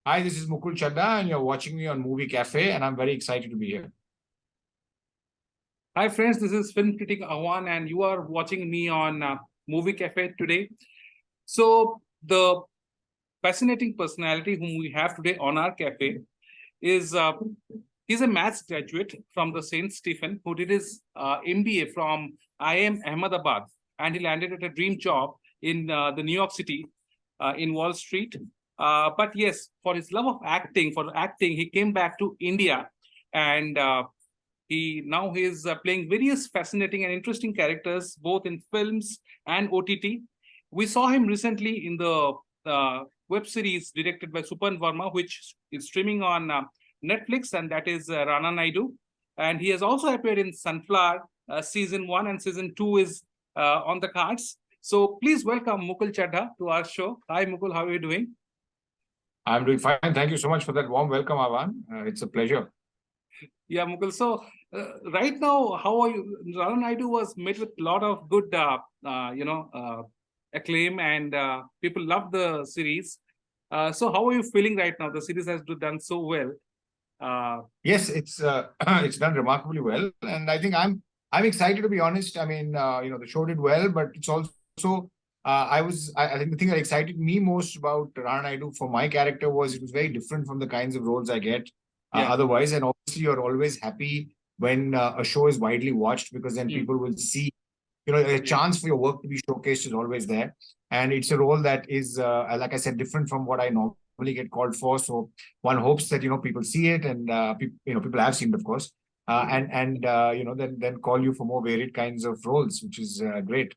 Hi, this is Mukul Chadda, and you're watching me on Movie Cafe, and I'm very excited to be here. Hi friends, this is film critic Ahwaan, and you are watching me on Movie Cafe today. So the fascinating personality whom we have today on our cafe is he's a maths graduate from the Saint Stephen who did his MBA from IIM Ahmedabad, and he landed at a dream job in the New York City in Wall Street. But yes, for his love of acting, he came back to India, and he is playing various fascinating and interesting characters both in films and OTT. We saw him recently in the web series directed by Supan Verma, which is streaming on Netflix, and that is Rana Naidu. And he has also appeared in Sunflower. Season 1 and Season 2 is on the cards. So please welcome Mukul Chadda to our show. Hi, Mukul. How are you doing? I'm doing fine. Thank you so much for that warm welcome, Ahwaan. It's a pleasure. Yeah, Mukul. So right now, how are you? Rana Naidu was met with a lot of good, acclaim, and people love the series. So how are you feeling right now? The series has done so well. Yes, it's it's done remarkably well, and I think I'm excited, to be honest. I mean, the show did well, but it's also I think the thing that excited me most about Rana Naidu for my character was it was very different from the kinds of roles I get otherwise, and obviously you're always happy when a show is widely watched because then people will see, a chance for your work to be showcased is always there, and it's a role that is like I said, different from what I normally get called for. So one hopes that people see it, and people have seen it, of course, then call you for more varied kinds of roles, which is great.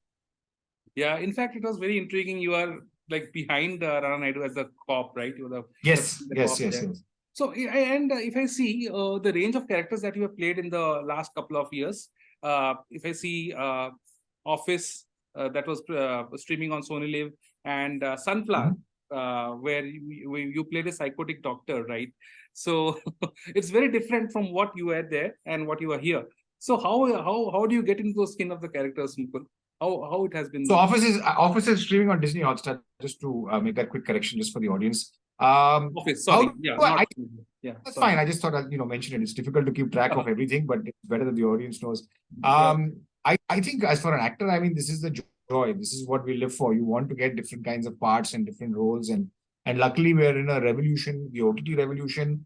Yeah, in fact, it was very intriguing. You are like behind Rana Naidu as the cop, right? You're the yes, the yes, cop yes, there. yes. So, and if I see the range of characters that you have played in the last couple of years, if I see Office that was streaming on Sony Live, and Sunflower, where you played a psychotic doctor, right? So it's very different from what you were there and what you are here. So how do you get into the skin of the characters, Mukul? How it has been? So Office is streaming on Disney Hotstar. Just to make that quick correction, just for the audience. Office, sorry, That's sorry. fine. I just thought I'd mention it. It's difficult to keep track of everything, but it's better that the audience knows. I think as for an actor, I mean, this is the joy. This is what we live for. You want to get different kinds of parts and different roles, and luckily we're in a revolution, the OTT revolution,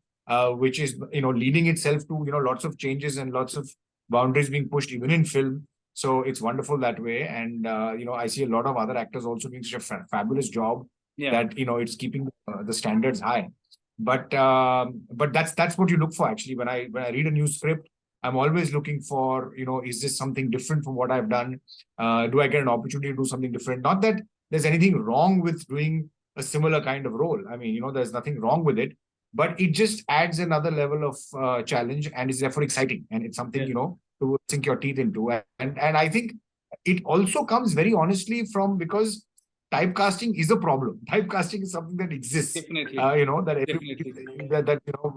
which is leading itself to lots of changes and lots of boundaries being pushed even in film. So it's wonderful that way, and I see a lot of other actors also doing such a fabulous job that it's keeping the standards high. But that's what you look for actually. When I read a new script, I'm always looking for, is this something different from what I've done? Do I get an opportunity to do something different? Not that there's anything wrong with doing a similar kind of role. I mean, there's nothing wrong with it, but it just adds another level of challenge and is therefore exciting. And it's something, to sink your teeth into. And I think it also comes very honestly from, because typecasting is a problem. Typecasting is something that exists. Definitely.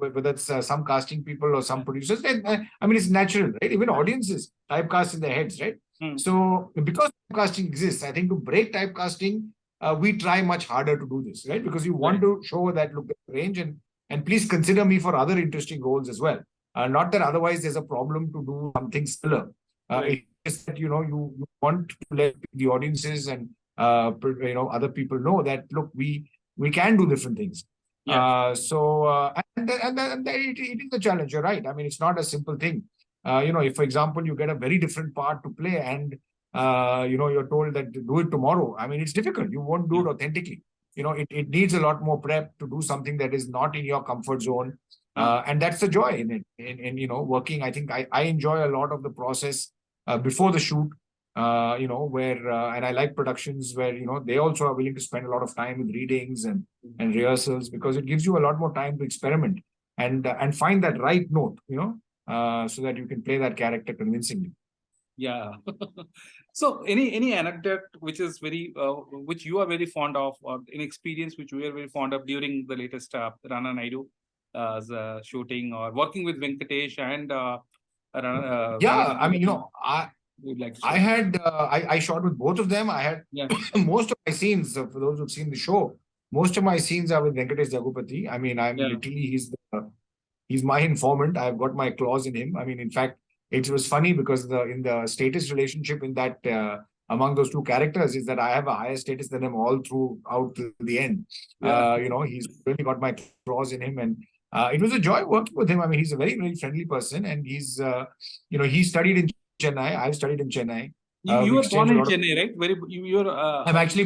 Whether it's some casting people or some producers, I mean, it's natural, right? Even audiences typecast in their heads, right? So because typecasting exists, I think to break typecasting, we try much harder to do this, right? Because you want to show that look at range, and please consider me for other interesting roles as well. Not that otherwise there's a problem to do something similar. It's that you want to let the audiences and other people know that look, we can do different things. And it is a challenge. You're right. I mean, it's not a simple thing. If for example you get a very different part to play, and you're told that to do it tomorrow, I mean, it's difficult. You won't do it authentically. It needs a lot more prep to do something that is not in your comfort zone. And that's the joy in it. In working, I think I enjoy a lot of the process before the shoot. Where and I like productions where they also are willing to spend a lot of time with readings and rehearsals, because it gives you a lot more time to experiment and find that right note, so that you can play that character convincingly. Yeah. So any anecdote which is very which you are very fond of, or any experience which we are very fond of during the latest Rana Naidu shooting, or working with Venkatesh and I mean, I had I shot with both of them. I had most of my scenes, for those who've seen the show, most of my scenes are with Venkatesh Jagupati. I mean, I'm Yeah. literally he's my informant. I've got my claws in him. I mean, in fact, it was funny because in the status relationship in that among those two characters is that I have a higher status than him all throughout to the end. Yeah. He's really got my claws in him, and it was a joy working with him. I mean, he's a very friendly person, and he studied in Chennai. I've studied in Chennai. You We were born exchanged a in lot of. Chennai, right? You were I've actually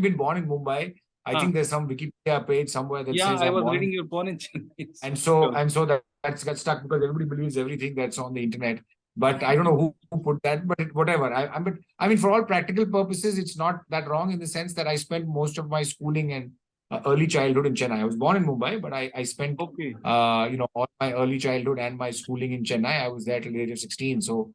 been born in Mumbai. I think there's some Wikipedia page somewhere that yeah, says I I'm was born in. reading you're born in Chennai. And so that's got stuck because everybody believes everything that's on the internet. But I don't know who put that, but whatever. But I mean, for all practical purposes, it's not that wrong in the sense that I spent most of my schooling and early childhood in Chennai. I was born in Mumbai, but I spent all my early childhood and my schooling in Chennai. I was there till the age of 16. So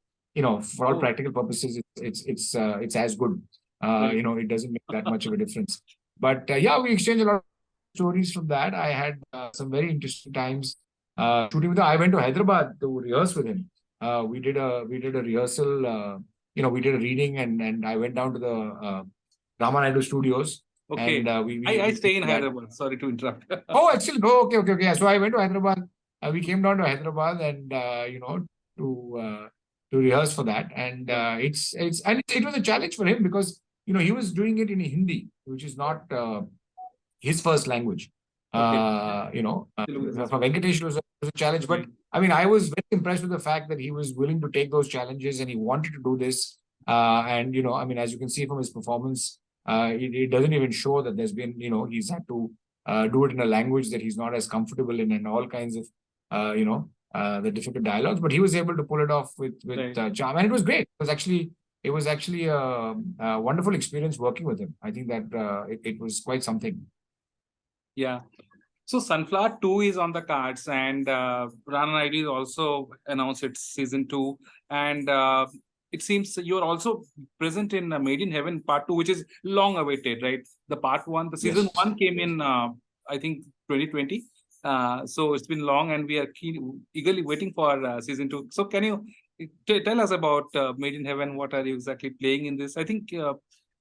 for all practical purposes, it's as good. It doesn't make that much of a difference. But yeah, we exchange a lot of stories from that. I had some very interesting times shooting with him. I went to Hyderabad to rehearse with him. We did a rehearsal. We did a reading, and I went down to the Ramanaidu studios. Okay. And I stay in Hyderabad. Sorry to interrupt. Oh, actually, okay. Yeah. So I went to Hyderabad. We came down to Hyderabad, and to rehearse for that. And it was a challenge for him because he was doing it in Hindi, which is not his first language. For Venkatesh, it was a challenge. But I mean, I was very impressed with the fact that he was willing to take those challenges and he wanted to do this. And I mean, as you can see from his performance, it doesn't even show that there's been, he's had to do it in a language that he's not as comfortable in, and all kinds of, the difficult dialogues. But he was able to pull it off with charm, and it was great. It was actually a wonderful experience working with him. I think that it was quite something. Yeah. So Sunflower 2 is on the cards, and Rana ID also announced its season 2. And it seems you're also present in Made in Heaven Part 2, which is long awaited, right? The Part 1, the season 1 came in, I think, 2020. So it's been long, and we are eagerly waiting for season 2. So can you tell us about Made in Heaven? What are you exactly playing in this? I think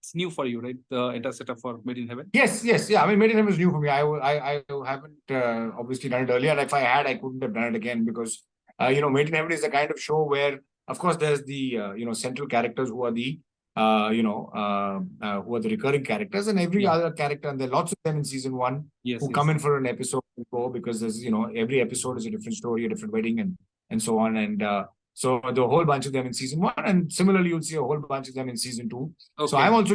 it's new for you, right? The entire setup for Made in Heaven. Yes. Yeah. I mean, Made in Heaven is new for me. I haven't obviously done it earlier. And if I had, I couldn't have done it again because Made in Heaven is the kind of show where, of course, there's the central characters who are the who are the recurring characters, and every other character, and there are lots of them in season 1 who come in for an episode and go, because there's every episode is a different story, a different wedding, and so on. And so the whole bunch of them in season 1, and similarly you'll see a whole bunch of them in season 2. So I'm also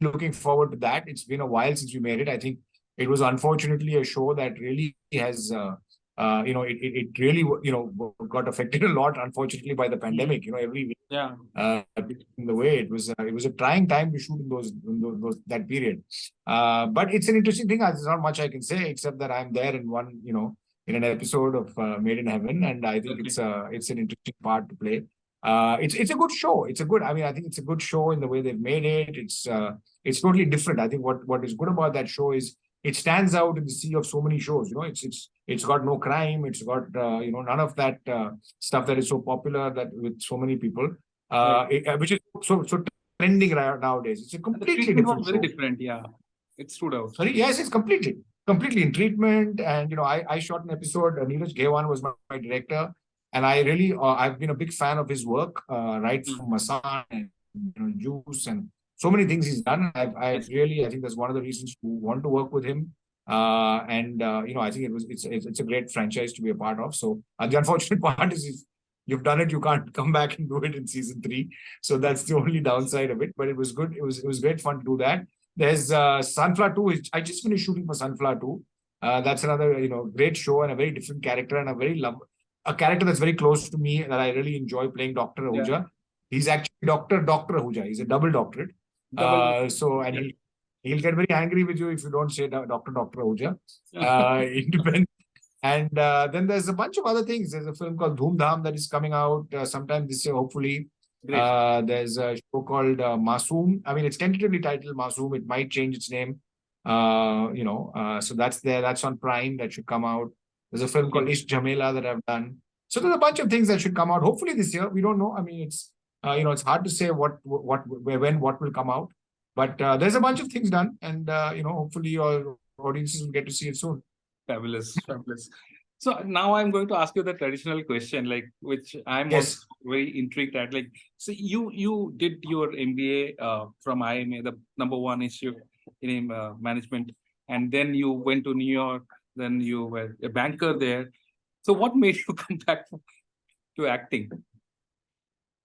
looking forward to that. It's been a while since we made it. I think it was unfortunately a show that really has it really got affected a lot, unfortunately, by the pandemic. Every week, in the way it was a trying time to shoot in those that period. But it's an interesting thing. There's not much I can say except that I'm there in one in an episode of Made in Heaven, and I think it's an interesting part to play. It's a good show. I think it's a good show in the way they've made it. It's totally different. I think what is good about that show is it stands out in the sea of so many shows. It's got no crime. It's got none of that stuff that is so popular that with so many people, which is so trending right nowadays. It's a completely different show. Very different, yeah. It stood out. Sorry, yes, it's completely in treatment. And I shot an episode. Neeraj Ghewar was my director, and I really I've been a big fan of his work, right from Masan and Juice and so many things he's done. I think that's one of the reasons to want to work with him. I think it's a great franchise to be a part of. So the unfortunate part is if you've done it, you can't come back and do it in season 3. So that's the only downside of it. But it was good. It was great fun to do that. There's Sunflower 2. I just finished shooting for Sunflower 2. That's another great show and a very different character, and a character that's very close to me that I really enjoy playing, Dr. Ahuja. Yeah. He's actually Dr. Ahuja. He's a double doctorate. He'll get very angry with you if you don't say Dr. Ahuja. It depends. And then there's a bunch of other things. There's a film called Dhoom Dham that is coming out sometime this year, hopefully. There's a show called Masoom. I mean, it's tentatively titled Masoom. It might change its name. So that's there. That's on Prime. That should come out. There's a film called Ishq Jhamela that I've done. So there's a bunch of things that should come out. Hopefully this year. We don't know. I mean, it's hard to say when what will come out. But there's a bunch of things done, and hopefully your audiences will get to see it soon. Fabulous, fabulous. So now I'm going to ask you the traditional question, like which I'm also Yes. very intrigued at. Like, so you did your MBA from IMA, the number one institute in management, and then you went to New York. Then you were a banker there. So what made you come back to acting?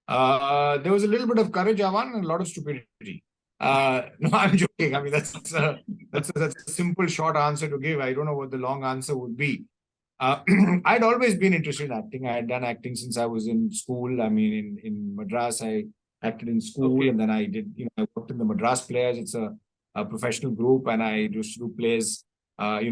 There was a little bit of courage, Ahwaan, and a lot of stupidity. No, I'm joking. I mean, that's a simple, short answer to give. I don't know what the long answer would be. I'd always been interested in acting. I had done acting since I was in school. I mean, in Madras, I acted in school, Okay. and then I did, I worked in the Madras Players. It's a professional group, and I used to do plays, at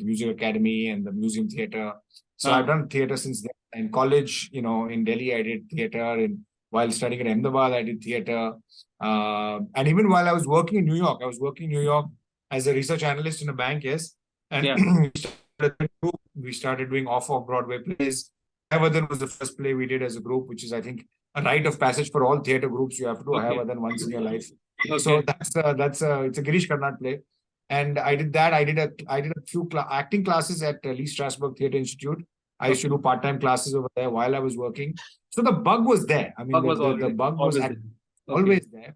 Music Academy and the Museum Theatre. So I've done theatre since then. In college, in Delhi, I did theatre, and while studying at Ahmedabad, I did theatre. And even while I was working in New York, I was working in New York as a research analyst in a bank, yes. And we started doing off-Broadway plays. Ahwaan was the first play we did as a group, which is, I think, a rite of passage for all theatre groups. You have to do Ahwaan once in your life. So it's a Girish Karnad play. And I did that. I did a few acting classes at Lee Strasberg Theatre Institute. I used to do part-time classes over there while I was working. So the bug was there. I mean, the bug was always there.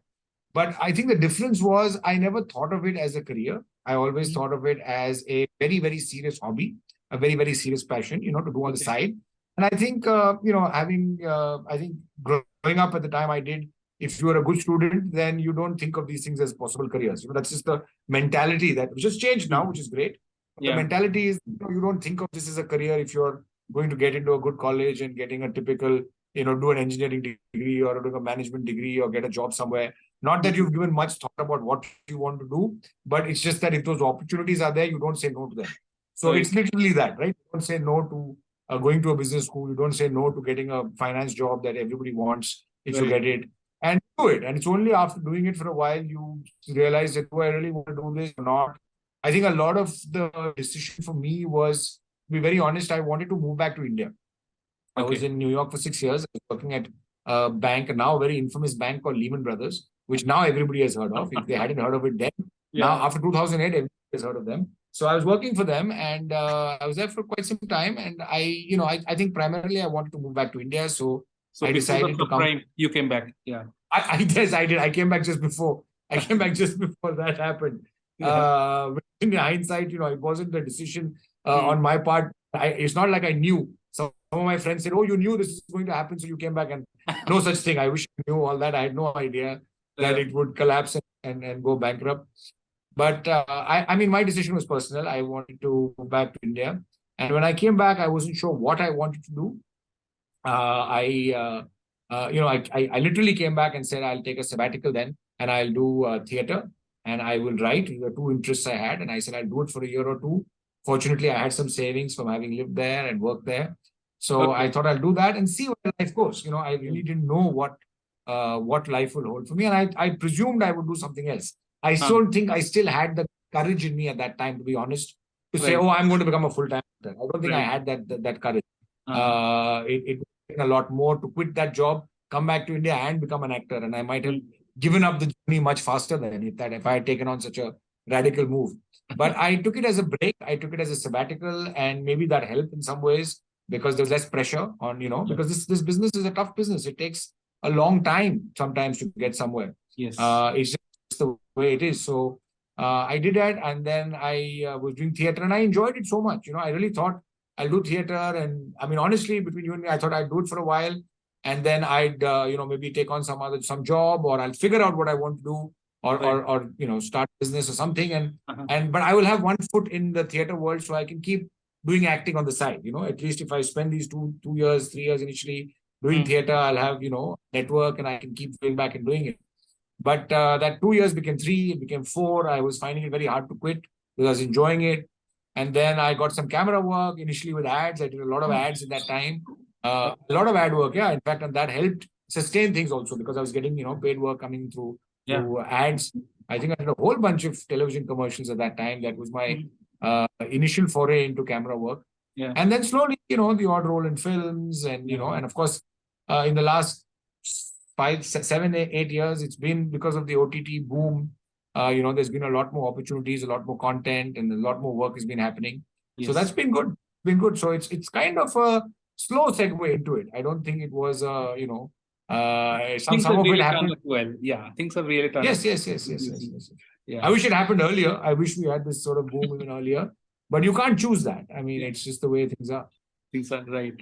But I think the difference was I never thought of it as a career. I always thought of it as a very, very serious hobby, a very, very serious passion, to do on the side. And I think, I think growing up at the time I did, if you were a good student, then you don't think of these things as possible careers. That's just the mentality that which has changed now, which is great. But the mentality is, you don't think of this as a career if you're going to get into a good college and getting a typical, do an engineering degree or do a management degree or get a job somewhere. Not that you've given much thought about what you want to do, but it's just that if those opportunities are there, you don't say no to them. So it's literally that, right? You don't say no to going to a business school. You don't say no to getting a finance job that everybody wants if you get it. And do it. And it's only after doing it for a while you realize that, do I really want to do this or not? I think a lot of the decision for me was, to be very honest, I wanted to move back to India. I was in New York for 6 years. I was working at a bank, now a very infamous bank called Lehman Brothers, which now everybody has heard of. If they hadn't heard of it then, now after 2008, everybody has heard of them. So I was working for them, and I was there for quite some time. And I think primarily I wanted to move back to India. So I decided to come. You came back, Yes, I did. I came back just before. I came back just before that happened. In hindsight, it wasn't the decision on my part. It's not like I knew. Some of my friends said, "Oh, you knew this is going to happen, so you came back." And no such thing. I wish I knew all that. I had no idea that it would collapse and go bankrupt. But I mean, my decision was personal. I wanted to go back to India. And when I came back, I wasn't sure what I wanted to do. I literally came back and said, I'll take a sabbatical then, and I'll do theater, and I will write. The two interests I had, and I said I'll do it for a year or two. Fortunately, I had some savings from having lived there and worked there, so I thought I'll do that and see where life goes. I really didn't know what life will hold for me, and I presumed I would do something else. I don't think I still had the courage in me at that time, to be honest, to say, "Oh, I'm going to become a full-time actor." I don't think I had that courage. It a lot more to quit that job, come back to India and become an actor. And I might have given up the journey much faster than if I had taken on such a radical move. But I took it as a break. I took it as a sabbatical, and maybe that helped in some ways because there was less pressure on, because this business is a tough business. It takes a long time sometimes to get somewhere. Yes. It's just the way it is. So I did that, and then I was doing theater, and I enjoyed it so much. I really thought I'll do theater. And I mean, honestly, between you and me, I thought I'd do it for a while, and then I'd, maybe take on some job, or I'll figure out what I want to do, or start business or something. But I will have one foot in the theater world, so I can keep doing acting on the side. At least if I spend these 3 years initially doing theater, I'll have, network, and I can keep going back and doing it. But that 2 years became 3, it became 4. I was finding it very hard to quit because I was enjoying it. And then I got some camera work initially with ads. I did a lot of ads at that time. A lot of ad work, In fact, and that helped sustain things also because I was getting, paid work coming through ads. I think I did a whole bunch of television commercials at that time. That was my initial foray into camera work. And then slowly, the odd role in films and, and of course, in the last 7, 8 years, it's been because of the OTT boom. There's been a lot more opportunities, a lot more content, and a lot more work has been happening. So Yes. that's been good. Been good. So it's kind of a slow segue into it. I don't think it was Things some have of it really turned happened. up well. Yeah, things have really turned up. Yes. Yeah. I wish it happened earlier. I wish we had this sort of boom even earlier. But you can't choose that. I mean, Yeah. it's just the way things are. Things are right.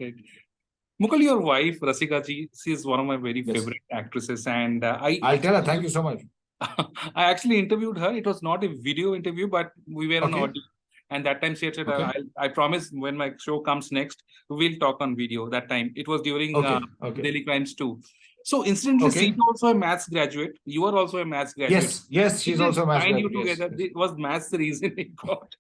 Mukul, your wife, Rasika ji, she is one of my very Yes. favorite actresses. And I'll tell her, thank you so much. I actually interviewed her. It was not a video interview, but we were on Okay. audio. And that time she had said, Okay. I promise when my show comes next, we'll talk on video. That time it was during Okay. Daily Crimes 2. So incidentally, Okay. she's also a maths graduate. You are also a maths graduate. Yes, she's It also a maths bind you graduate. together. Yes. Was maths the reason it got?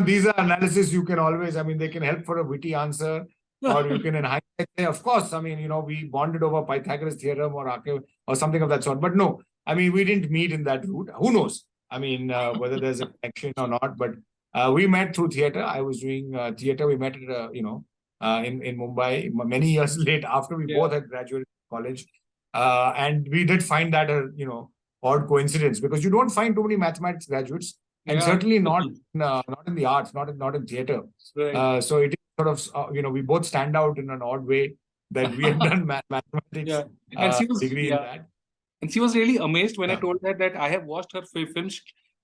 These are analysis you can always, I mean, they can help for a witty answer, or you can in hindsight say, of course, I mean, we bonded over Pythagoras theorem or something of that sort. But no, I mean, we didn't meet in that route. Who knows? I mean, whether there's a connection or not, but we met through theater. I was doing theater. We met at, in Mumbai many years late after we both had graduated college. And we did find that odd coincidence, because you don't find too many mathematics graduates. And certainly not in the arts, not in theater. Right. So it is sort of, we both stand out in an odd way that we have done mathematics And she was degree in that. And she was really amazed when I told her that I have watched her film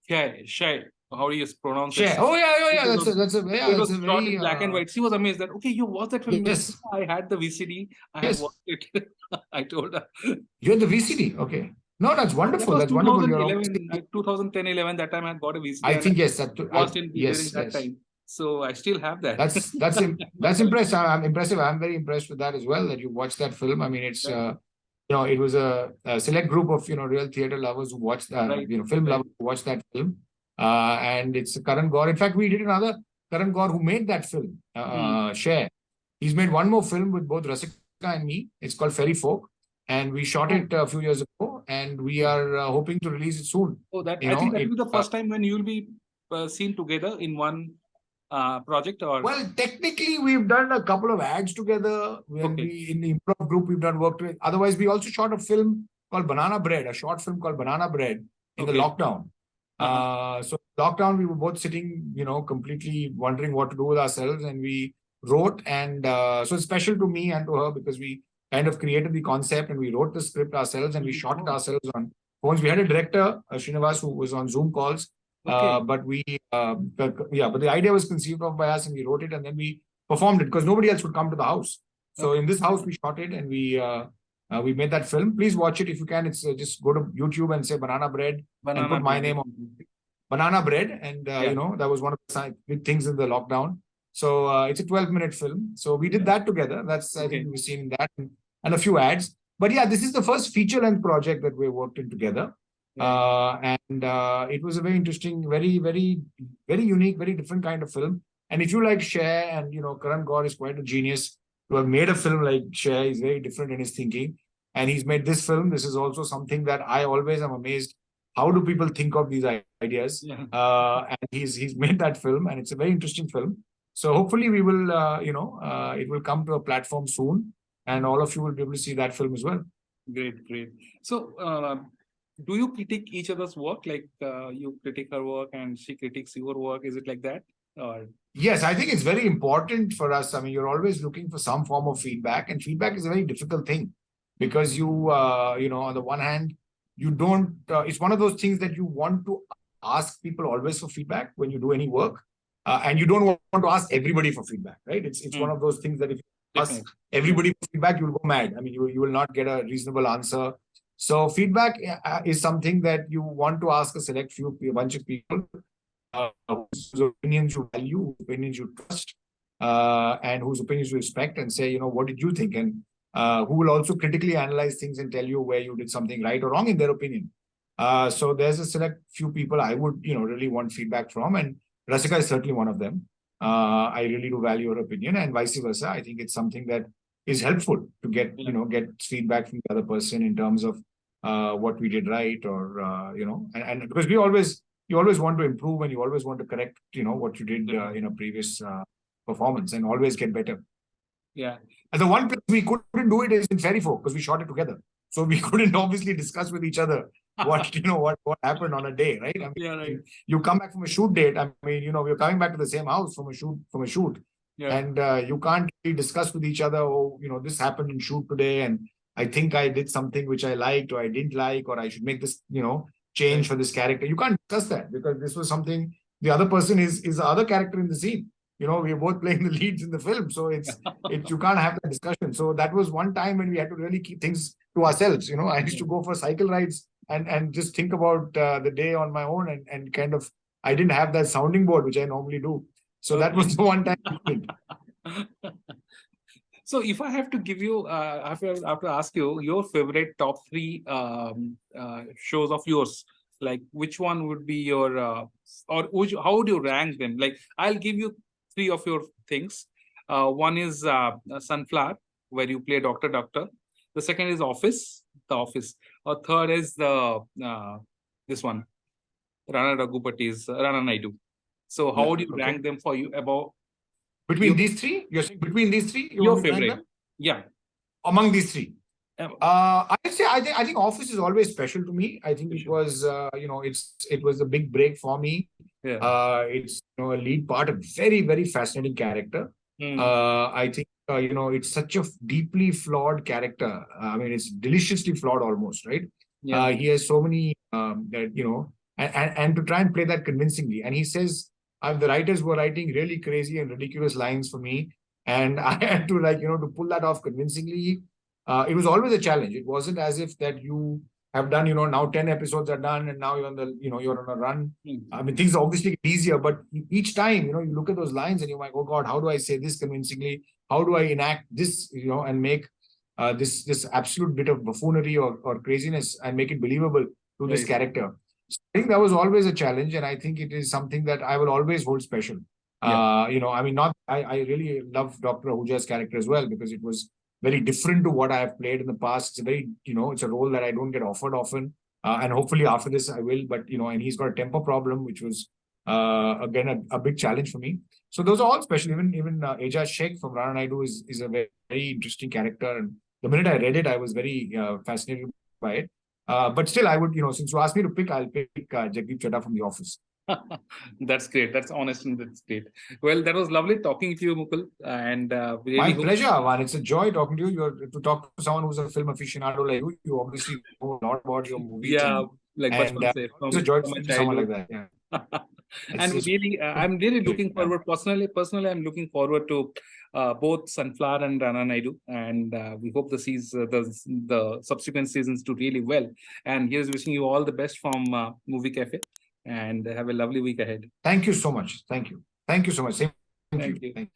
Shy. How do you pronounce it? Oh yeah. That's a shot very in black and white. She was amazed that, okay, you watched that film. Yes. I had the VCD. I had watched it. I told her. You had the VCD? Okay. No, that's wonderful. That was that's wonderful. 2010, 11. That time I had got a VCD. I think yes. During that time. So I still have that. That's impressive. I'm impressive. I'm very impressed with that as well. That you watched that film. I mean, it's it was a select group of real theater lovers who watched film lovers who watched that film. And it's Karan Gaur. In fact, we did another Karan Gaur who made that film. Share. He's made one more film with both Rasika and me. It's called Fairy Folk. And we shot it a few years ago, and we are hoping to release it soon. I think that will be the first time when you will be seen together in one project, or? Well, technically, we've done a couple of ads together. In the improv group, we've done work with. Otherwise, we also shot a film called Banana Bread, a short film called Banana Bread in the lockdown. So lockdown, we were both sitting, completely wondering what to do with ourselves, and we wrote. And so it's special to me and to her because we kind of created the concept and we wrote the script ourselves and we shot it ourselves on phones. We had a director, Srinivas, who was on Zoom calls. But the idea was conceived of by us and we wrote it and then we performed it because nobody else would come to the house. So in this house, we shot it and we made that film. Please watch it if you can. It's just go to YouTube and say Banana Bread and put my name on it. Banana Bread. And, that was one of the big things in the lockdown. So it's a 12-minute film. So we did that together. That's, I think we've seen that and a few ads. But yeah, this is the first feature-length project that we worked in together. It was a very interesting, very, very, very unique, very different kind of film. And if you like Share, and Karan Gaur is quite a genius to have made a film like Share. He's very different in his thinking, and he's made this film. This is also something that I always am amazed. How do people think of these ideas? And he's made that film, and it's a very interesting film. So hopefully we will, it will come to a platform soon, and all of you will be able to see that film as well. Great. So. Do you critique each other's work? Like you critique her work and she critiques your work? Is it like that? Or? Yes, I think it's very important for us. I mean, you're always looking for some form of feedback, and feedback is a very difficult thing because you, on the one hand, you don't. It's one of those things that you want to ask people always for feedback when you do any work, and you don't want to ask everybody for feedback, right? It's one of those things that if you ask everybody for feedback, you'll go mad. I mean, you will not get a reasonable answer. So feedback is something that you want to ask a bunch of people whose opinions you value, whose opinions you trust, and whose opinions you respect, and say, what did you think? And who will also critically analyze things and tell you where you did something right or wrong in their opinion. So there's a select few people I would, really want feedback from, and Rasika is certainly one of them. I really do value her opinion, and vice versa. I think it's something that is helpful to get feedback from the other person in terms of what we did right, or and because you always want to improve and you always want to correct what you did in a previous performance and always get better. Yeah. And the one place we couldn't do it is in Ferry Folk because we shot it together. So we couldn't obviously discuss with each other what what happened on a day, right? I mean, Yeah, right. you come back from a shoot date. I mean, we're coming back to the same house from a shoot, Yeah. and you can't really discuss with each other. Oh, this happened in shoot today, and I think I did something which I liked or I didn't like, or I should make this change Right. for this character. You can't discuss that because this was something the other person is the other character in the scene. We're both playing the leads in the film, so it's you can't have that discussion. So that was one time when we had to really keep things to ourselves. I used to go for cycle rides and just think about the day on my own and kind of I didn't have that sounding board which I normally do. So that was the one time we couldn't. So if I have to give you, I have to ask you your favorite top three shows of yours, like which one would be your, how would you rank them? Like I'll give you three of your things. One is Sunflower, where you play Doctor. The second is The Office. Or third is this one, Rana Raghupati's Rana Naidu. So how would you rank them for you about between these three? You're saying between these three? You your want me to rank favorite? them? Yeah. Among these three. I'd say I think Office is always special to me. I think it was it was a big break for me. Yeah. It's a lead part, a very very fascinating character. I think it's such a deeply flawed character. I mean, it's deliciously flawed almost, right? Yeah. He has so many that and to try and play that convincingly. And he says, the writers were writing really crazy and ridiculous lines for me, and I had to to pull that off convincingly. It was always a challenge. It wasn't as if that you have done, now 10 episodes are done and now you're on you're on a run. I mean, things obviously get easier, but each time, you look at those lines and you're like, oh God, how do I say this convincingly? How do I enact this, and make this absolute bit of buffoonery or craziness and make it believable to this character? So I think that was always a challenge, and I think it is something that I will always hold special. I mean, I really love Dr. Ahuja's character as well because it was very different to what I have played in the past. It's a very, it's a role that I don't get offered often. And hopefully after this I will, but, and he's got a temper problem, which was, again, a big challenge for me. So those are all special. Even Aja Sheikh from Rana Naidu is a very, very interesting character. And the minute I read it, I was very fascinated by it. But still, I would, since you asked me to pick, I'll pick Jagdeep Chadda from The Office. That's great. That's honest and that's great. Well, that was lovely talking to you, Mukul. And really my pleasure, Ahwaan. It's a joy talking to you. To talk to someone who's a film aficionado like you. You obviously know a lot about your movies. Yeah, like Bachpan se, it's a joy to from my speak to someone like childhood. that. Yeah. And really, I'm really looking forward. Personally, I'm looking forward to both Sunflower and Rana Naidu, and we hope the subsequent seasons do really well. And here's wishing you all the best from Movie Cafe, and have a lovely week ahead. Thank you so much. Thank you. Thank you so much. Same to you. Thank you.